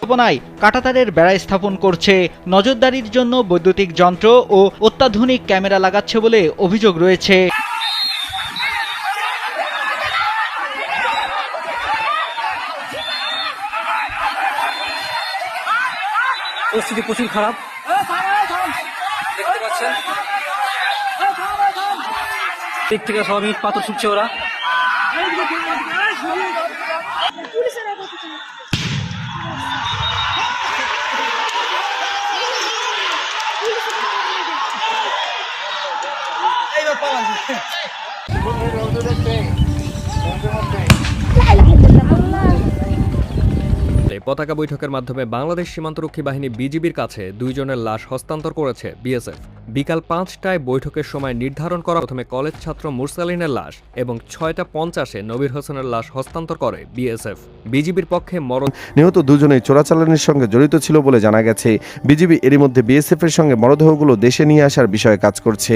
স্থাপনায় কাঁটাতারের বেড়া স্থাপন করছে, নজরদারির জন্য বৈদ্যুতিক যন্ত্র ও অত্যাধুনিক ক্যামেরা লাগাচ্ছে বলে অভিযোগ রয়েছে। পরিস্থিতি প্রচুর খারাপ, দেখতে পাচ্ছেন। দিক থেকে সব ইট পাথর ছুটছে ওরা। পতাকা বৈঠকের মাধ্যমে বাংলাদেশ সীমান্তরক্ষী বাহিনী বিজিবির কাছে 2 জনের লাশ হস্তান্তর করেছে বিএসএফ। বিকাল 5টায় বৈঠকের সময় নির্ধারণ করা প্রথমে কলেজ ছাত্র মুরসালিনের লাশ এবং 6টা50-এ নবীর হোসেনের লাশ হস্তান্তর করে বিএসএফ। বিজিবির পক্ষে নিহত দুজনেই চোরাচালানির সঙ্গে জড়িত ছিল বলে জানা গেছে। বিজিবি এরই মধ্যে বিএসএফ এর সঙ্গে মরদেহগুলো দেশে নিয়ে আসার বিষয়ে কাজ করছে।